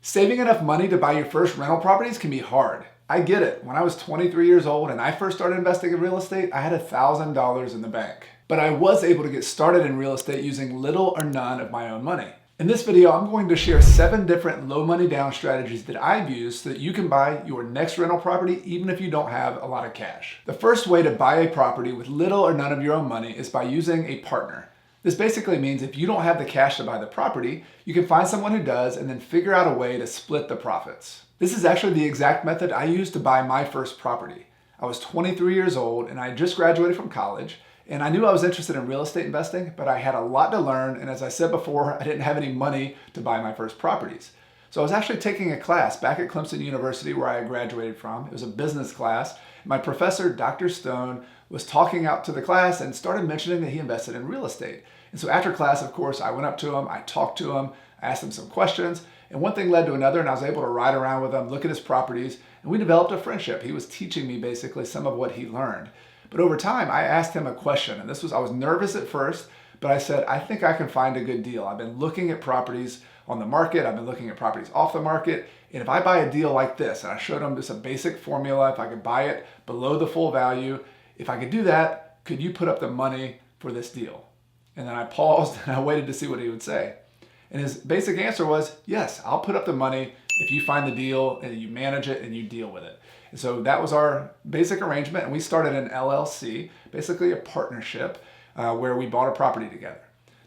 Saving enough money to buy your first rental properties can be hard. I get it. When I was 23 years old and I first started investing in real estate, I had $1,000 in the bank. But I was able to get started in real estate using little or none of my own money. In this video, I'm going to share 7 different low money down strategies that I've used so that you can buy your next rental property even if you don't have a lot of cash. The first way to buy a property with little or none of your own money is by using a partner. This basically means if you don't have the cash to buy the property, you can find someone who does and then figure out a way to split the profits. This is actually the exact method I used to buy my first property. I was 23 years old and I just graduated from college, and I knew I was interested in real estate investing, but I had a lot to learn, and as I said before, I didn't have any money to buy my first properties. So I was actually taking a class back at Clemson University where I graduated from. It was a business class. My professor, Dr. Stone, was talking out to the class and started mentioning that he invested in real estate. And so after class, of course, I went up to him, I talked to him, I asked him some questions, and one thing led to another, and I was able to ride around with him, look at his properties, and we developed a friendship. He was teaching me basically some of what he learned. But over time, I asked him a question, and I was nervous at first, but I said, I think I can find a good deal. I've been looking at properties on the market, I've been looking at properties off the market, and if I buy a deal like this, and I showed him just a basic formula, if I could buy it below the full value, if I could do that, could you put up the money for this deal? And then I paused and I waited to see what he would say. And his basic answer was, yes, I'll put up the money if you find the deal and you manage it and you deal with it. And so that was our basic arrangement. And we started an LLC, basically a partnership where we bought a property together.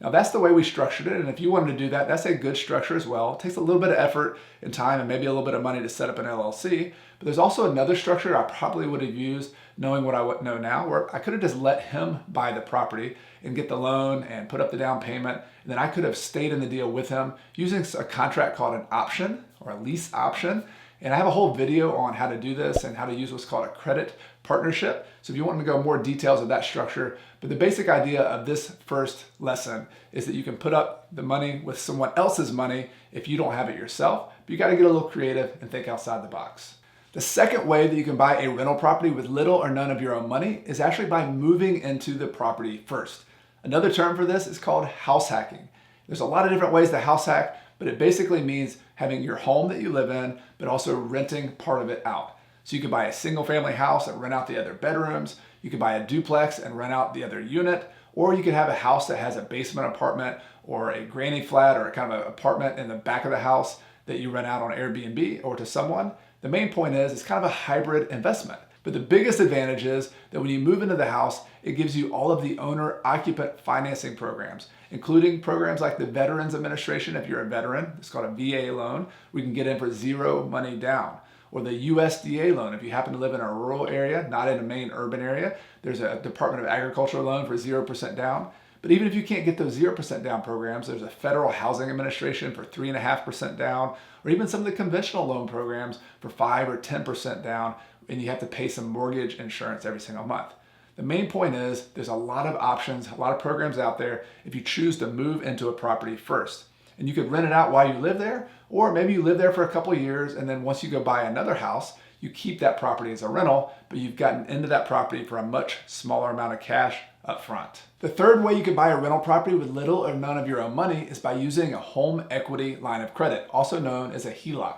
Now that's the way we structured it. And if you wanted to do that, that's a good structure as well. It takes a little bit of effort and time and maybe a little bit of money to set up an LLC. But there's also another structure I probably would have used knowing what I know now, where I could have just let him buy the property and get the loan and put up the down payment. And then I could have stayed in the deal with him using a contract called an option or a lease option. And I have a whole video on how to do this and how to use what's called a credit partnership. So if you want to go more details of that structure, but the basic idea of this first lesson is that you can put up the money with someone else's money if you don't have it yourself, but you got to get a little creative and think outside the box. The second way that you can buy a rental property with little or none of your own money is actually by moving into the property first. Another term for this is called house hacking. There's a lot of different ways to house hack, but it basically means having your home that you live in, but also renting part of it out. So you could buy a single family house and rent out the other bedrooms. You could buy a duplex and rent out the other unit, or you could have a house that has a basement apartment or a granny flat or a kind of an apartment in the back of the house that you rent out on Airbnb or to someone. The main point is it's kind of a hybrid investment. But the biggest advantage is that when you move into the house, it gives you all of the owner-occupant financing programs, including programs like the Veterans Administration. If you're a veteran, it's called a VA loan. We can get in for zero money down. Or the USDA loan. If you happen to live in a rural area, not in a main urban area, there's a Department of Agriculture loan for 0% down. But even if you can't get those 0% down programs, there's a Federal Housing Administration for 3.5% down, or even some of the conventional loan programs for 5 or 10% down, and you have to pay some mortgage insurance every single month. The main point is there's a lot of options, a lot of programs out there if you choose to move into a property first. And you could rent it out while you live there, or maybe you live there for a couple of years and then once you go buy another house, you keep that property as a rental, but you've gotten into that property for a much smaller amount of cash up front. The third way you can buy a rental property with little or none of your own money is by using a home equity line of credit, also known as a HELOC.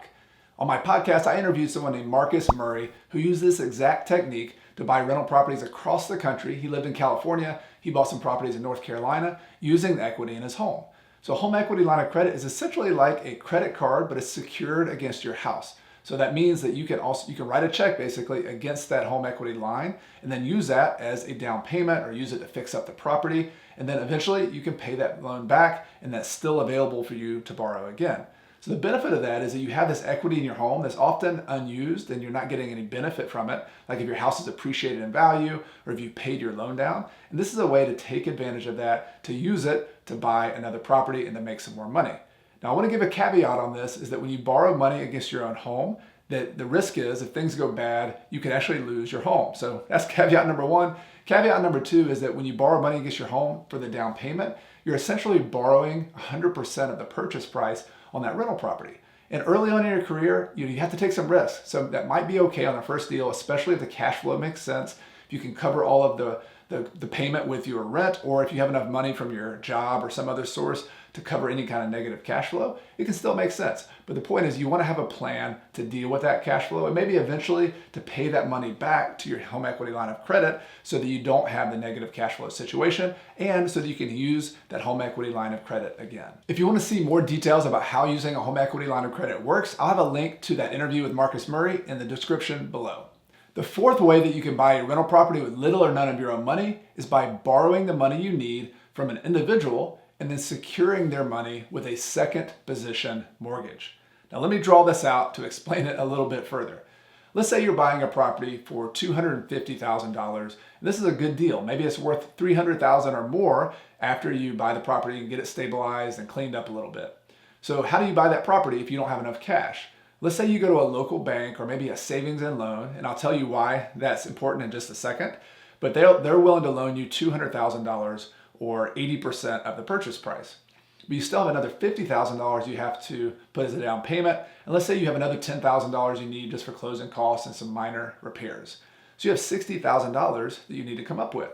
On my podcast, I interviewed someone named Marcus Murray who used this exact technique to buy rental properties across the country. He lived in California. He bought some properties in North Carolina using the equity in his home. So a home equity line of credit is essentially like a credit card, but it's secured against your house. So that means that you can write a check basically against that home equity line and then use that as a down payment or use it to fix up the property. And then eventually you can pay that loan back and that's still available for you to borrow again. So the benefit of that is that you have this equity in your home that's often unused and you're not getting any benefit from it, like if your house is appreciated in value or if you paid your loan down. And this is a way to take advantage of that, to use it to buy another property and to make some more money. Now I want to give a caveat on this is that when you borrow money against your own home, that the risk is if things go bad, you can actually lose your home. So that's caveat number one. Caveat number two is that when you borrow money against your home for the down payment, you're essentially borrowing 100% of the purchase price on that rental property. And early on in your career, you have to take some risks. So that might be okay on the first deal, especially if the cash flow makes sense. If you can cover all of the payment with your rent, or if you have enough money from your job or some other source to cover any kind of negative cash flow, it can still make sense. But the point is you want to have a plan to deal with that cash flow and maybe eventually to pay that money back to your home equity line of credit so that you don't have the negative cash flow situation and so that you can use that home equity line of credit again. If you want to see more details about how using a home equity line of credit works, I'll have a link to that interview with Marcus Murray in the description below. The fourth way that you can buy a rental property with little or none of your own money is by borrowing the money you need from an individual and then securing their money with a second position mortgage. Now let me draw this out to explain it a little bit further. Let's say you're buying a property for $250,000. This is a good deal. Maybe it's worth $300,000 or more after you buy the property and get it stabilized and cleaned up a little bit. So how do you buy that property if you don't have enough cash? Let's say you go to a local bank or maybe a savings and loan, and I'll tell you why that's important in just a second, but they're willing to loan you $200,000 or 80% of the purchase price. But you still have another $50,000 you have to put as a down payment. And let's say you have another $10,000 you need just for closing costs and some minor repairs. So you have $60,000 that you need to come up with.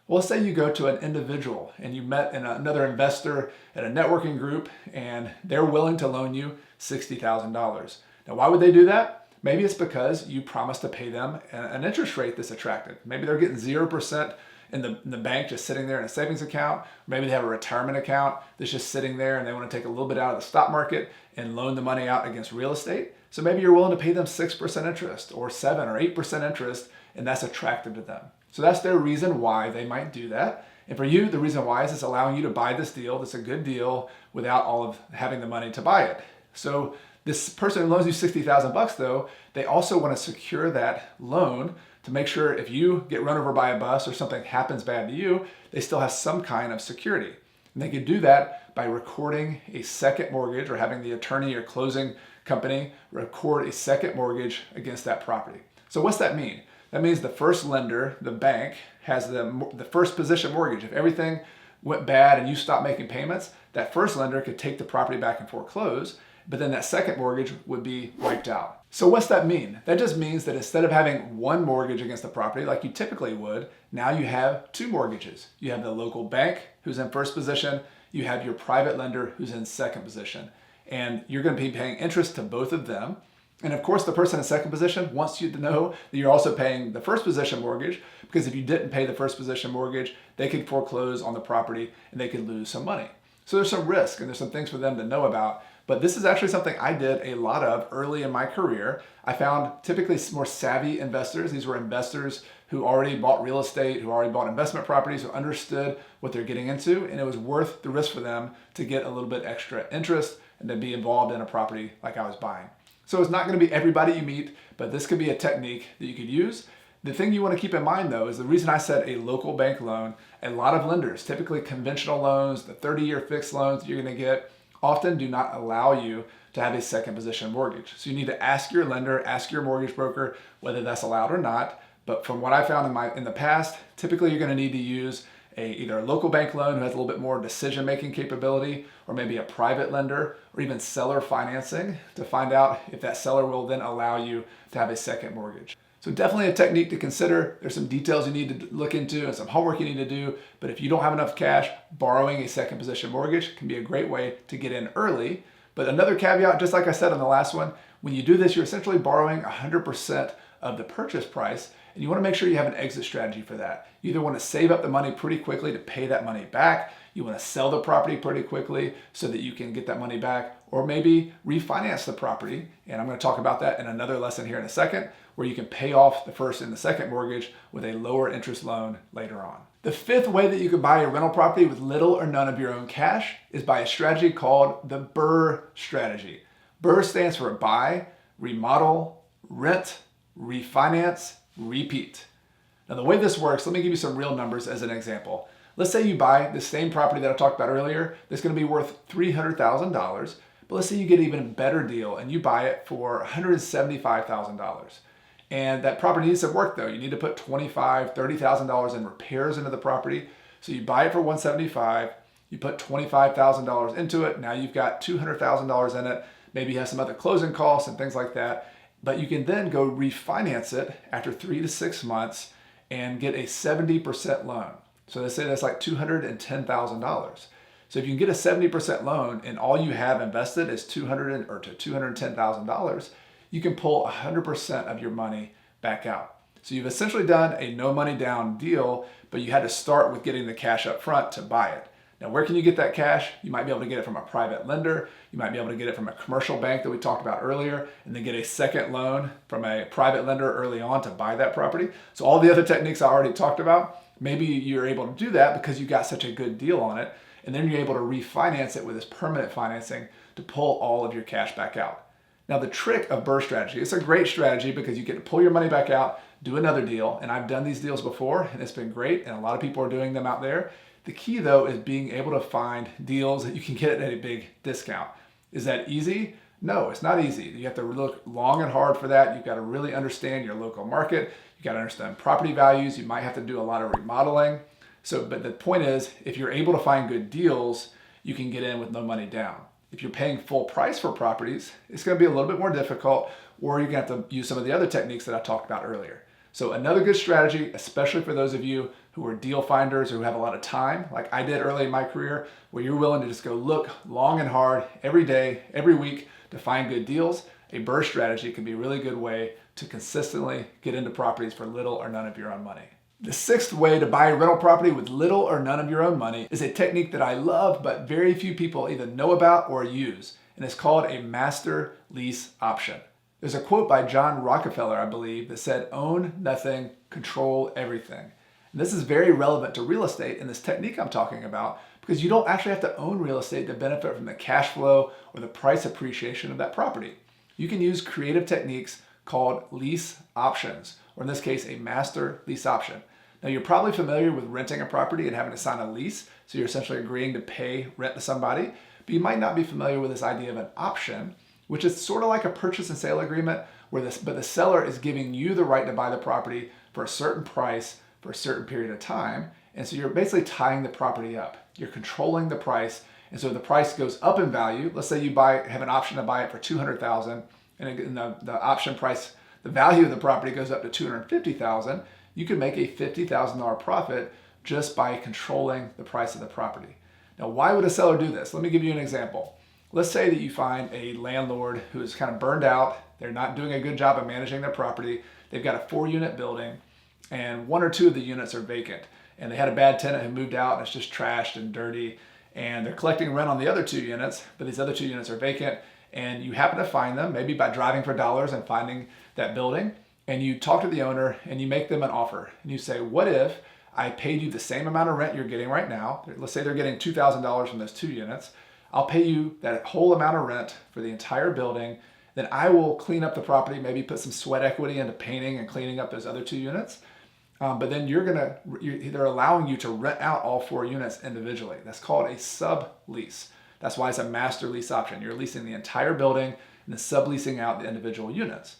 Well, let's say you go to an individual and you met another investor at a networking group and they're willing to loan you $60,000. Now, why would they do that? Maybe it's because you promised to pay them an interest rate that's attractive. Maybe they're getting 0% in the bank just sitting there in a savings account. Maybe they have a retirement account that's just sitting there and they want to take a little bit out of the stock market and loan the money out against real estate. So maybe you're willing to pay them 6% interest or 7 or 8% interest, and that's attractive to them. So that's their reason why they might do that. And for you, the reason why is it's allowing you to buy this deal that's a good deal without all of having the money to buy it. So this person who loans you $60,000 though, they also want to secure that loan to make sure if you get run over by a bus or something happens bad to you, they still have some kind of security. And they could do that by recording a second mortgage or having the attorney or closing company record a second mortgage against that property. So what's that mean? That means the first lender, the bank, has the first position mortgage. If everything went bad and you stopped making payments, that first lender could take the property back and foreclose, but then that second mortgage would be wiped out. So what's that mean? That just means that instead of having one mortgage against the property like you typically would, now you have two mortgages. You have the local bank who's in first position, you have your private lender who's in second position, and you're going to be paying interest to both of them. And of course, the person in second position wants you to know that you're also paying the first position mortgage, because if you didn't pay the first position mortgage, they could foreclose on the property and they could lose some money. So there's some risk and there's some things for them to know about. But this is actually something I did a lot of early in my career. I found typically more savvy investors. These were investors who already bought real estate, who already bought investment properties, who understood what they're getting into, and it was worth the risk for them to get a little bit extra interest and to be involved in a property like I was buying. So it's not going to be everybody you meet, but this could be a technique that you could use. The thing you want to keep in mind though is the reason I said a local bank loan, a lot of lenders, typically conventional loans, the 30-year fixed loans that you're going to get, often do not allow you to have a second position mortgage. So you need to ask your lender, ask your mortgage broker whether that's allowed or not. But from what I found in the past, typically you're going to need to use either a local bank loan who has a little bit more decision-making capability, or maybe a private lender, or even seller financing to find out if that seller will then allow you to have a second mortgage. So definitely a technique to consider. There's some details you need to look into and some homework you need to do, but if you don't have enough cash, borrowing a second position mortgage can be a great way to get in early. But another caveat, just like I said on the last one, when you do this, you're essentially borrowing 100% of the purchase price, and you want to make sure you have an exit strategy for that. You either want to save up the money pretty quickly to pay that money back, you want to sell the property pretty quickly so that you can get that money back, or maybe refinance the property. And I'm going to talk about that in another lesson here in a second, where you can pay off the first and the second mortgage with a lower interest loan later on. The fifth way that you can buy a rental property with little or none of your own cash is by a strategy called the BRRRR Strategy. BRRRR stands for buy, remodel, rent, refinance, repeat. Now the way this works, let me give you some real numbers as an example. Let's say you buy the same property that I talked about earlier that's going to be worth $300,000, but let's say you get an even better deal and you buy it for $175,000. And that property needs some work though. You need to put $25,000, $30,000 in repairs into the property. So you buy it for $175,000, you put $25,000 into it, now you've got $200,000 in it, maybe you have some other closing costs and things like that. But you can then go refinance it after 3 to 6 months and get a 70% loan. So let's say that's like $210,000. So if you can get a 70% loan and all you have invested is $210,000, you can pull 100% of your money back out. So you've essentially done a no money down deal, but you had to start with getting the cash up front to buy it. Now, where can you get that cash? You might be able to get it from a private lender. You might be able to get it from a commercial bank that we talked about earlier, and then get a second loan from a private lender early on to buy that property. So all the other techniques I already talked about, maybe you're able to do that because you got such a good deal on it, and then you're able to refinance it with this permanent financing to pull all of your cash back out. Now, the trick of BRRRR Strategy, it's a great strategy because you get to pull your money back out, do another deal, and I've done these deals before, and it's been great, and a lot of people are doing them out there. The key, though, is being able to find deals that you can get at a big discount. Is that easy? No, it's not easy. You have to look long and hard for that. You've got to really understand your local market. You've got to understand property values. You might have to do a lot of remodeling. But the point is, if you're able to find good deals, you can get in with no money down. If you're paying full price for properties, it's going to be a little bit more difficult, or you're going to have to use some of the other techniques that I talked about earlier. So another good strategy, especially for those of you who are deal finders or who have a lot of time, like I did early in my career, where you're willing to just go look long and hard every day, every week to find good deals, a BRRRR strategy can be a really good way to consistently get into properties for little or none of your own money. The sixth way to buy a rental property with little or none of your own money is a technique that I love, but very few people either know about or use, and it's called a master lease option. There's a quote by John Rockefeller, I believe, that said, "Own nothing, control everything." And this is very relevant to real estate and this technique I'm talking about, because you don't actually have to own real estate to benefit from the cash flow or the price appreciation of that property. You can use creative techniques called lease options, or in this case, a master lease option. Now, you're probably familiar with renting a property and having to sign a lease, so you're essentially agreeing to pay rent to somebody, but you might not be familiar with this idea of an option, which is sort of like a purchase and sale agreement, but the seller is giving you the right to buy the property for a certain price for a certain period of time. And so you're basically tying the property up. You're controlling the price. And so the price goes up in value. Let's say you have an option to buy it for $200,000, and the option price, the value of the property goes up to $250,000. You can make a $50,000 profit just by controlling the price of the property. Now, why would a seller do this? Let me give you an example. Let's say that you find a landlord who is kind of burned out. They're not doing a good job of managing their property. They've got a 4-unit building, and 1 or 2 of the units are vacant. And they had a bad tenant who moved out, and it's just trashed and dirty. And they're collecting rent on the other 2 units, but these other 2 units are vacant. And you happen to find them, maybe by driving for dollars and finding that building. And you talk to the owner and you make them an offer. And you say, what if I paid you the same amount of rent you're getting right now? Let's say they're getting $2,000 from those 2 units. I'll pay you that whole amount of rent for the entire building. Then I will clean up the property, maybe put some sweat equity into painting and cleaning up those other 2 units. But then they're allowing you to rent out all 4 units individually. That's called a sublease. That's why it's a master lease option. You're leasing the entire building and then subleasing out the individual units.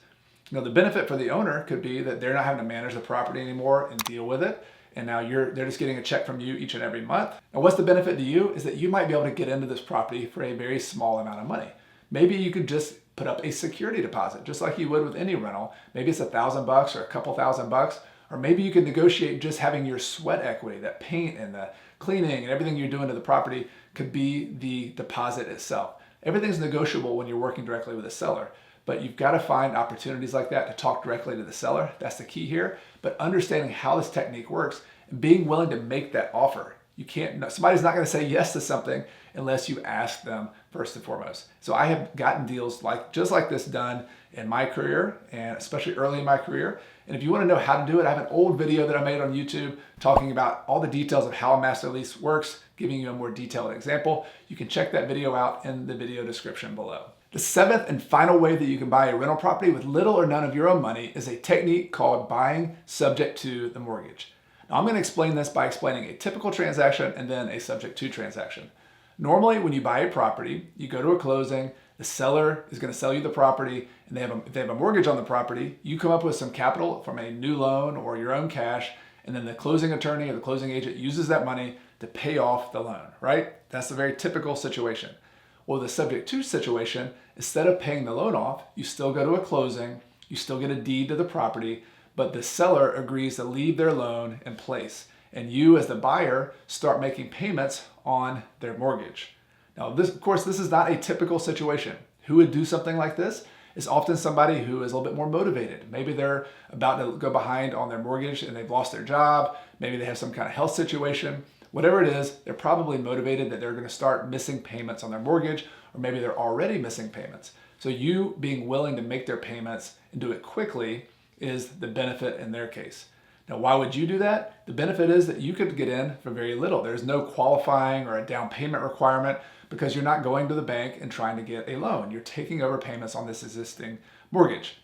Now, the benefit for the owner could be that they're not having to manage the property anymore and deal with it. And now they're just getting a check from you each and every month. And what's the benefit to you is that you might be able to get into this property for a very small amount of money. Maybe you could just put up a security deposit, just like you would with any rental. Maybe it's $1,000 or a couple $1,000, or maybe you could negotiate just having your sweat equity, that paint and the cleaning and everything you're doing to the property could be the deposit itself. Everything's negotiable when you're working directly with a seller. But you've got to find opportunities like that to talk directly to the seller. That's the key here. But understanding how this technique works and being willing to make that offer. Somebody's not going to say yes to something unless you ask them first and foremost. So I have gotten deals just like this done in my career, and especially early in my career. And if you want to know how to do it, I have an old video that I made on YouTube talking about all the details of how a master lease works, giving you a more detailed example. You can check that video out in the video description below. The 7th and final way that you can buy a rental property with little or none of your own money is a technique called buying subject to the mortgage. Now, I'm going to explain this by explaining a typical transaction and then a subject to transaction. Normally, when you buy a property, you go to a closing, the seller is going to sell you the property, and if they have a mortgage on the property, you come up with some capital from a new loan or your own cash, and then the closing attorney or the closing agent uses that money to pay off the loan, right? That's a very typical situation. Well, the subject to situation, instead of paying the loan off, you still go to a closing, you still get a deed to the property, but the seller agrees to leave their loan in place. and you as the buyer start making payments on their mortgage. Now, of course, this is not a typical situation. Who would do something like this? It's often somebody who is a little bit more motivated. Maybe they're about to go behind on their mortgage and they've lost their job. Maybe they have some kind of health situation. Whatever it is, they're probably motivated that they're going to start missing payments on their mortgage, or maybe they're already missing payments. So you being willing to make their payments and do it quickly is the benefit in their case. Now, why would you do that? The benefit is that you could get in for very little. There's no qualifying or a down payment requirement because you're not going to the bank and trying to get a loan. You're taking over payments on this existing mortgage.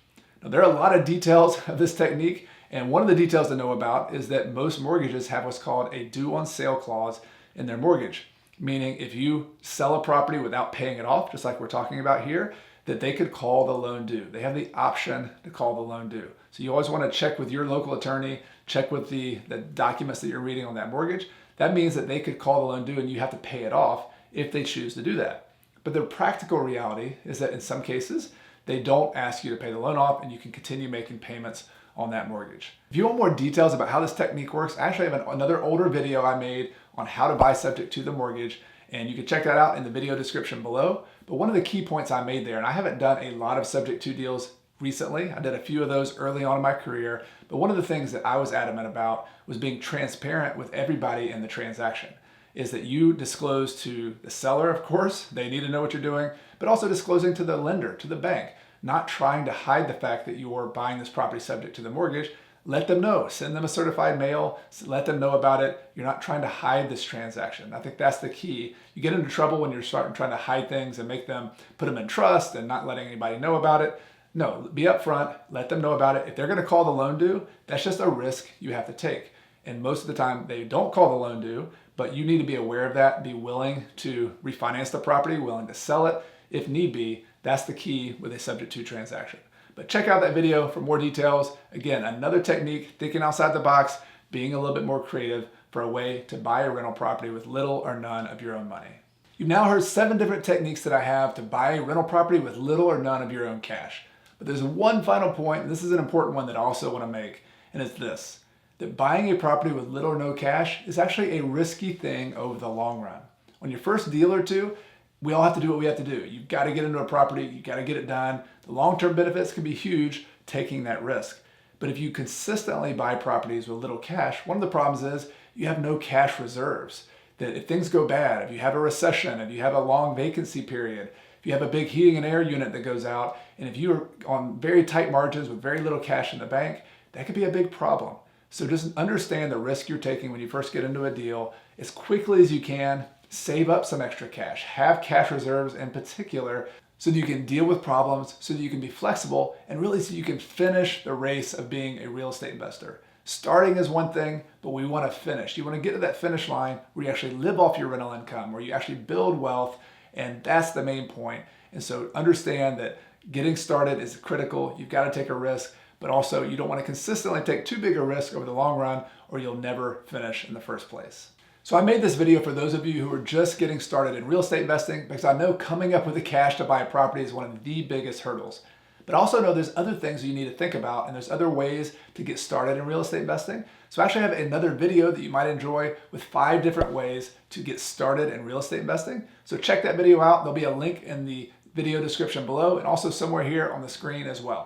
Now, there are a lot of details of this technique, and one of the details to know about is that most mortgages have what's called a due on sale clause in their mortgage, meaning if you sell a property without paying it off, just like we're talking about here, that they could call the loan due. They have the option to call the loan due. So you always want to check with your local attorney, check with the documents that you're reading on that mortgage. That means that they could call the loan due and you have to pay it off if they choose to do that. But the practical reality is that in some cases, they don't ask you to pay the loan off and you can continue making payments on that mortgage. If you want more details about how this technique works, I actually have another older video I made on how to buy subject to the mortgage, and you can check that out in the video description below. But one of the key points I made there, and I haven't done a lot of subject to deals recently, I did a few of those early on in my career, but one of the things that I was adamant about was being transparent with everybody in the transaction. Is that you disclose to the seller, of course, they need to know what you're doing, but also disclosing to the lender, to the bank, not trying to hide the fact that you are buying this property subject to the mortgage. Let them know, send them a certified mail, let them know about it. You're not trying to hide this transaction. I think that's the key. You get into trouble when you're starting trying to hide things and put them in trust and not letting anybody know about it. No, be upfront, let them know about it. If they're gonna call the loan due, that's just a risk you have to take. And most of the time they don't call the loan due, but you need to be aware of that, be willing to refinance the property, willing to sell it if need be. That's the key with a subject to transaction. But check out that video for more details. Again, another technique, thinking outside the box, being a little bit more creative for a way to buy a rental property with little or none of your own money. You've now heard 7 different techniques that I have to buy a rental property with little or none of your own cash. But there's one final point, and this is an important one that I also want to make, and it's this, that buying a property with little or no cash is actually a risky thing over the long run. On your first deal or two, we all have to do what we have to do. You've got to get into a property, you've got to get it done. The long-term benefits can be huge taking that risk. But if you consistently buy properties with little cash, one of the problems is you have no cash reserves. That if things go bad, if you have a recession, if you have a long vacancy period, if you have a big heating and air unit that goes out, and if you're on very tight margins with very little cash in the bank, that could be a big problem. So just understand the risk you're taking when you first get into a deal. As quickly as you can, save up some extra cash. Have cash reserves in particular so that you can deal with problems, so that you can be flexible, and really so you can finish the race of being a real estate investor. Starting is one thing, but we want to finish. You want to get to that finish line where you actually live off your rental income, where you actually build wealth, and that's the main point. And so understand that getting started is critical. You've got to take a risk, but also you don't want to consistently take too big a risk over the long run or you'll never finish in the first place. So I made this video for those of you who are just getting started in real estate investing because I know coming up with the cash to buy a property is one of the biggest hurdles. But I also know there's other things you need to think about and there's other ways to get started in real estate investing. So I actually have another video that you might enjoy with 5 different ways to get started in real estate investing. So check that video out. There'll be a link in the video description below and also somewhere here on the screen as well.